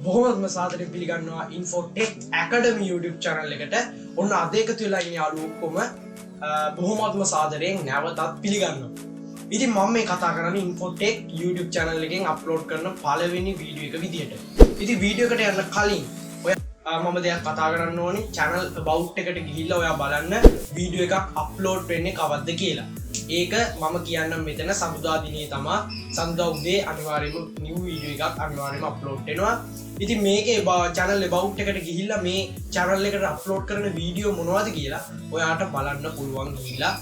බොහොමත්ම සාදරයෙන් පිළිගන්නවා Infortec Academy YouTube channel එකට. ඔන්න අද එකතු වෙලා ඉන්නේ යාළුවෝ ඔක්කොම බොහොමත්ම සාදරයෙන් නැවතත් පිළිගන්නවා. ඉතින් මම මේ කතා කරන්නේ Infortec YouTube channel එකෙන් අප්ලෝඩ් කරන පළවෙනි වීඩියෝ එක විදියට. ඉතින් වීඩියෝ එකට යන්න කලින් ඔයා මම දෙයක් කතා කරන්න ඕනේ. channel about එකට ගිහිල්ලා ඔයා බලන්න වීඩියෝ එකක් අප්ලෝඩ් වෙන්නේ කවද්ද කියලා. ඒක මම කියන්නම් මෙතන සඳුදා දිනේ තමයි සඳුදා උදේ අනිවාර්යයෙන්ම new video එකක් අනිවාර්යයෙන්ම අප්ලෝඩ් වෙනවා. ඉතින් මේකේ channel about එකට ගිහිල්ලා මේ channel එකට අප්ලෝඩ් කරන වීඩියෝ මොනවද කියලා ඔයාට බලන්න පුළුවන් ගිහිල්ලා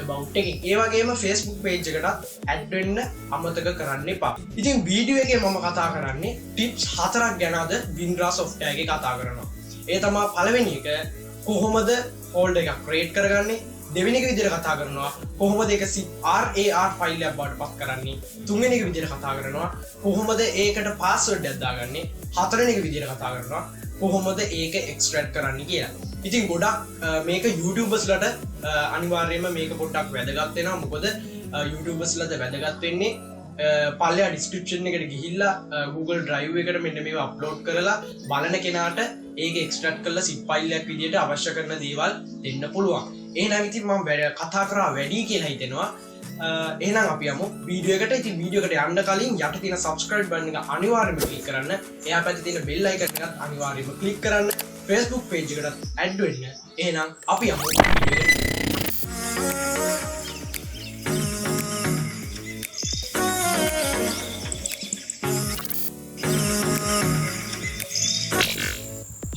about එකේ. ඒ වගේම Facebook page එකටත් add වෙන්න අමතක කරන්න එපා. ඉතින් වීඩියෝ එකේ මම කතා කරන්නේ tips 4ක් ගැන අද WinRar software එකේ කතා කරනවා. ඒ තමයි පළවෙනි එක කොහොමද folder එකක් create කරගන්නේ. දෙවෙනි එක විදිහට කතා කරනවා කොහොමද ඒක RAR ෆයිල් එකක් බවට පත් කරන්නේ. තුන්වෙනි එක විදිහට කතා කරනවා කොහොමද ඒකට password එකක් දාගන්නේ. හතරවෙනි එක විදිහට කතා කරනවා කොහොමද ඒක extract කරන්නේ කියලා. ඉතින් ගොඩක් මේක YouTubers ලට අනිවාර්යයෙන්ම මේක පොඩ්ඩක් වැදගත් වෙනවා. මොකද YouTubers ලට වැදගත් වෙන්නේ පල්ලෙහා description එකට ගිහිල්ලා Google Drive එකට මෙන්න මේව upload කරලා බලන කෙනාට ඒක extract කරලා zip file එකක් විදිහට අවශ්‍ය කරන දේවල් දෙන්න පුළුවන්. එහෙනම් ඉතින් මම කතා කරා වැඩි කියලා හිතෙනවා. එහෙනම් අපි යමු වීඩියෝ එකට. ඉතින් වීඩියෝ එකට යන්න කලින් යට තියෙන subscribe button එක අනිවාර්යයෙන්ම click කරන්න. එහා පැත්තේ තියෙන bell icon එකත් අනිවාර්යයෙන්ම click කරන්න. Facebook page එකටත් add වෙන්න. එහෙනම් අපි යමු වීඩියෝ එකට.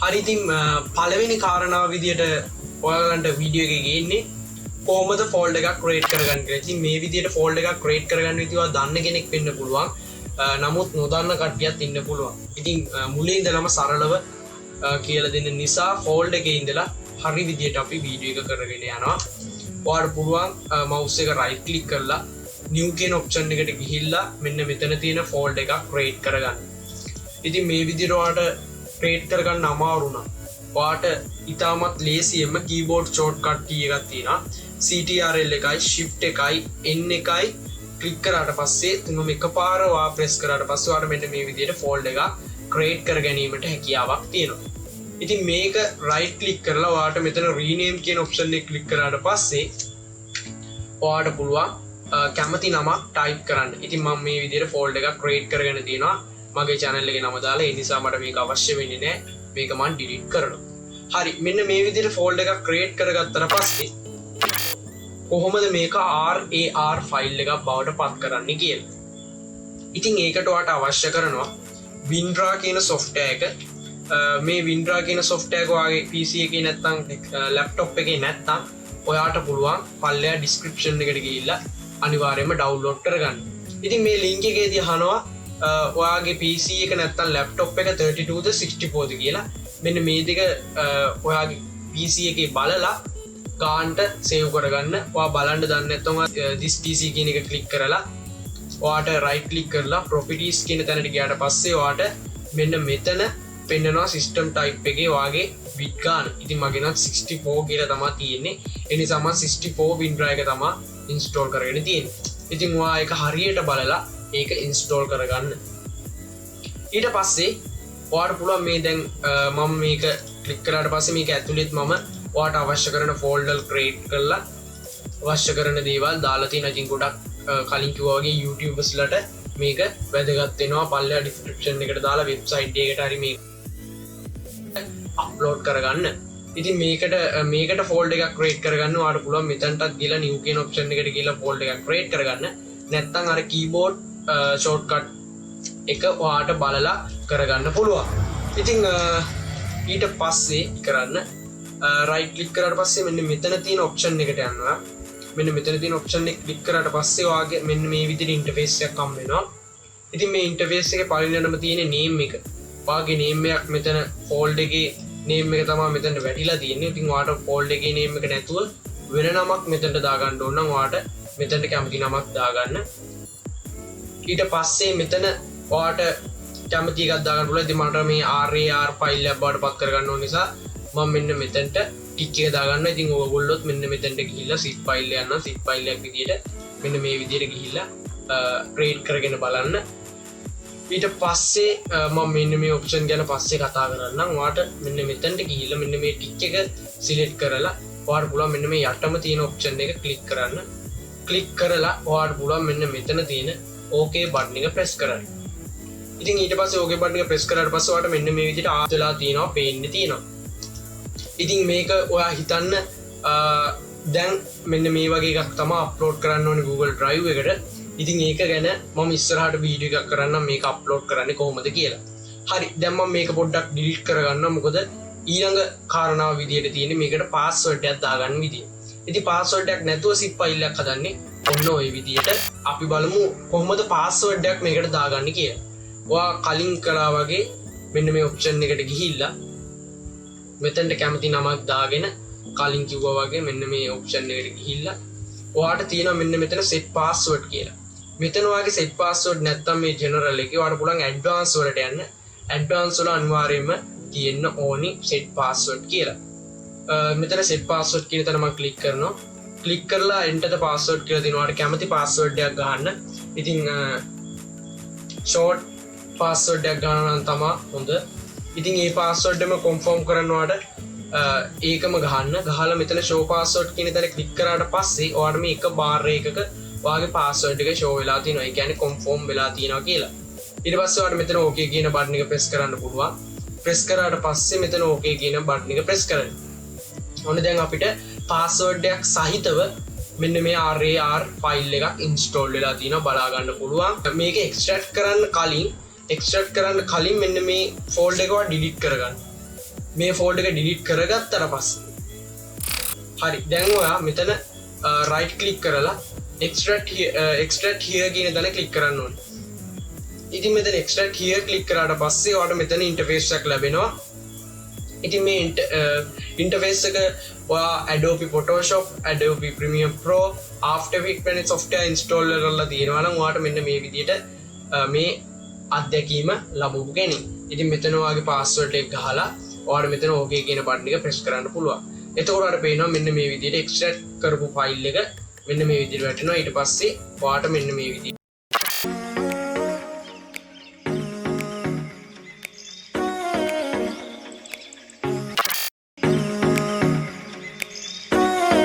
හරි ඉතින් පළවෙනි කාරණාව විදියට ඔයාලන්ට වීඩියෝ එකේ ගේන්නේ කොහොමද ෆෝල්ඩර් එකක් ක්‍රියේට් කරගන්න කියලා. ඉතින් මේ විදියට ෆෝල්ඩර් එකක් ක්‍රියේට් කරගන්න විදිහව දන්න කෙනෙක් වෙන්න පුළුවන්. නමුත් නොදන්න කට්ටියත් ඉන්න පුළුවන්. ඉතින් මුලින් ඉඳලම සරලව කියලා දෙන්න නිසා ෆෝල්ඩර් එකේ ඉඳලා හරි විදියට අපි වීඩියෝ එක කරගෙන යනවා. ඔයාලට පුළුවන් mouse එක right click කරලා new කියන option එකට ගිහිල්ලා මෙන්න මෙතන තියෙන ෆෝල්ඩර් එකක් ක්‍රියේට් කරගන්න. ඉතින් මේ විදියට ඔයාලට ක්‍රියේට් කරගන්න අමාරු නම් ඔයාට ඉතාමත් ලේසියෙන්ම keyboard shortcut key එකක් තියෙනවා. Ctrl එකයි shift එකයි N එකයි ක්ලික් කරාට පස්සේ තුනම එකපාර ඔයා press කරාට පස්සේ ඔයාට මෙන්න මේ විදිහට folder එකක් create කර ගැනීමට හැකියාවක් තියෙනවා. ඉතින් මේක right click කරලා ඔයාට මෙතන rename කියන option එක ක්ලික් කරාට පස්සේ ඔයාට පුළුවන් කැමති නමක් type කරන්න. ඉතින් මම මේ විදිහට folder එකක් create කරගෙන තියෙනවා. මගේ channel එකේ නම දාලා ඒ නිසා මට මේක අවශ්‍ය වෙන්නේ නැහැ. මේක මම delete කරනවා. හරි මෙන්න මේ විදිහට folder එකක් create කරගත්තට පස්සේ කොහොමද මේක RAR ෆයිල් එකක් බවට පත් කරන්නේ කියලා. ඉතින් ඒකට ඔයාට අවශ්‍ය කරනවා WinRar කියන software එක. මේ WinRar කියන software එක ඔයාගේ PC එකේ නැත්නම් laptop එකේ නැත්නම් ඔයාට පුළුවන් පල්ලෙහා description එකට ගිහිල්ලා අනිවාර්යයෙන්ම download කරගන්න. ඉතින් මේ link එකේදී අහනවා ඔයාගේ PC එක නැත්තම් laptop එක 32ද 64ද කියලා. මෙන්න මේ දෙක ඔයාගේ PC එකේ බලලා ගානට save කරගන්න. ඔයා බලන්න දන්නේ නැත්නම් this PC කියන එක click කරලා ඔයාට right click කරලා properties කියන තැනට ගියාට පස්සේ ඔයාට මෙන්න මෙතන පෙන්නනවා system type එකේ ඔයාගේ bit ගාන. ඉතින් මගේ නම් 64 කියලා තමයි තියෙන්නේ. ඒ නිසා මම 64 WinRar එක තමයි install කරගෙන තියෙන්නේ. ඉතින් ඔයා ඒක හරියට බලලා ඒක install කරගන්න. ඊට පස්සේ ඔයාට පුළුවන් මේ දැන් මම මේක ක්ලික් කරාට පස්සේ මේක ඇතුළෙත් මම ඔයාට අවශ්‍ය කරන ෆෝල්ඩර් ක්‍රියේට් කරලා අවශ්‍ය කරන දේවල් දාලා තියෙනවා. ඉතින් ගොඩක් කලින් කිව්වා වගේ YouTubers ලට මේක වැදගත් වෙනවා. පල්ලෙහා description එකට දාලා website එකකට හරි මේක අප්ලෝඩ් කරගන්න. ඉතින් මේකට ෆෝල්ඩර් එකක් ක්‍රියේට් කරගන්න ඔයාට පුළුවන් මෙතනටත් ගිහලා new කියන option එකට ගිහලා ෆෝල්ඩර් එකක් ක්‍රියේට් කරගන්න. නැත්නම් අර keyboard shortcut එක ඔයාට බලලා කරගන්න පුළුවන්. ඉතින් ඊට පස්සේ කරන්න right click කරාට පස්සේ මෙන්න මෙතන තියෙන option එකට යනවා. මෙන්න මෙතන තියෙන option එක click කරාට පස්සේ ඔයාගේ මෙන්න මේ විදිහට interface එකක් හම් වෙනවා. ඉතින් මේ interface එකේ පළවෙනිම තියෙන name එක. ඔයාගේ name එකක් මෙතන folder එකේ name එක තමයි මෙතනට වැටිලා තියෙන්නේ. ඉතින් ඔයාට folder එකේ name එක නැතුව වෙන නමක් මෙතනට දාගන්න ඕන නම් ඔයාට මෙතනට කැමති නමක් දාගන්න. ඊට පස්සේ මෙතන ඔයාට කැමති එකක් දාගන්න පුළුවන්. ඉතින් මට මේ RAR ෆයිල් එකක් බවට පත් කරගන්න ඕන නිසා මම මෙන්න මෙතනට ටික් එක දාගන්නවා. ඉතින් ඔයගොල්ලොත් මෙන්න මෙතනට ගිහිල්ලා zip file එක යනවා. zip file එකක් විදියට මෙන්න මේ විදියට ගිහිල්ලා create කරගෙන බලන්න. ඊට පස්සේ මම මෙන්න මේ ඔප්ෂන් ගැන පස්සේ කතා කරන්නම්. ඔයාට මෙන්න මෙතනට ගිහිල්ලා මෙන්න මේ ටික් එක සිලෙක්ට් කරලා ඔයාට පුළුවන් මෙන්න මේ යටම තියෙන ඔප්ෂන් එක ක්ලික් කරන්න. ක්ලික් කරලා ඔයාට පුළුවන් මෙන්න මෙතන තියෙන ඕකේ බටන් එක ප්‍රෙස් කරන්න. ඉතින් ඊට පස්සේ ඕකේ බටන් එක ප්‍රෙස් කරාට පස්සේ ඔයාට මෙන්න මේ විදිහට ආදලා තියෙනවා පේන්නේ තියෙනවා. ඉතින් මේක ඔයා හිතන්න දැන් මෙන්න මේ වගේ එකක් තමයි අප්ලෝඩ් කරන්න ඕනේ Google Drive එකට. ඉතින් ඒක ගැන මම ඉස්සරහට වීඩියෝ එකක් කරන්නම් මේක අප්ලෝඩ් කරන්නේ කොහොමද කියලා. හරි දැන් මම මේක පොඩ්ඩක් ඩිලීට් කරගන්නවා. මොකද ඊළඟ කාරණාව විදියට තියෙන්නේ මේකට පාස්වර්ඩ් එකක් දාගන්න විදිය. ඉතින් පාස්වර්ඩ් එකක් නැතුව zip file එකක් හදන්නේ ඔන්න ඔය විදියට. අපි බලමු කොහොමද පාස්වර්ඩ් එකක් මේකට දාගන්නේ කියලා. ඔයා කලින් කළා වගේ මෙන්න මේ ඔප්ෂන් එකට ගිහිල්ලා මෙතනට කැමති නමක් දාගෙන කලින් කිව්වා වගේ මෙන්න මේ ඔප්ෂන් එකට ගිහිල්ලා ඔයාට තියෙනවා මෙන්න මෙතන set password කියලා. මෙතන ඔයාගේ set password නැත්තම් මේ general එකේ ඔයාට පුළුවන් advanced වලට යන්න. advanced වල අනිවාර්යයෙන්ම තියෙන්න ඕනි set password කියලා. මෙතන set password කියන තැන මම ක්ලික් කරනවා. ක්ලික් කරලා enter the password කියලා දෙනවා. ඔයාට කැමති password එකක් ගන්න. ඉතින් short password එකක් ගන්න නම් තමයි හොඳ. ඉතින් මේ password එකම confirm කරන්න ඔයාට ඒකම ගහන්න. ගහලා මෙතන show password කියන තැන ක්ලික් කරාට පස්සේ ඔයාට මේ එක බාර් එකක ඔයාගේ password එක show වෙලා තියෙනවා. ඒ කියන්නේ confirm වෙලා තියෙනවා කියලා. ඊට පස්සේ ඔයාට මෙතන okay කියන බටන් එක press කරන්න පුළුවන්. press කරාට පස්සේ මෙතන okay කියන බටන් එක press කරන්න. ඔන්න දැන් අපිට password එකක් සහිතව මෙන්න මේ RAR file එකක් install වෙලා තියෙනවා බලා ගන්න පුළුවන්. මේක extract කරන්න කලින් මෙන්න මේ folder එක ඔයා delete කරගන්න. මේ folder එක delete කරගත්තට පස්සේ හරි දැන් ඔයා මෙතන right click කරලා extract here කියන තැන click කරන්න ඕනේ. ඉතින් මෙතන extract here click කරාට පස්සේ ඔයාලට මෙතන interface එකක් ලැබෙනවා. ඉතින් මේ interface එක ඔයා Adobe Photoshop, Adobe Premiere Pro, After Effects වැනි software install කරලා තියෙනවා නම් ඔයාලට මෙන්න මේ විදිහට මේ අත්දැකීම ලැබුම් කෙනෙක්. ඉතින් මෙතන ඔයාගේ password එක ගහලා ඔයාලට මෙතන okay කියන බටන් එක press කරන්න පුළුවන්. එතකොට ඔයාලට පේනවා මෙන්න මේ විදිහට extract කරපු file එක මෙන්න මේ විදිහට වැටෙනවා. ඊට පස්සේ ඔයාලට මෙන්න මේ විදිහට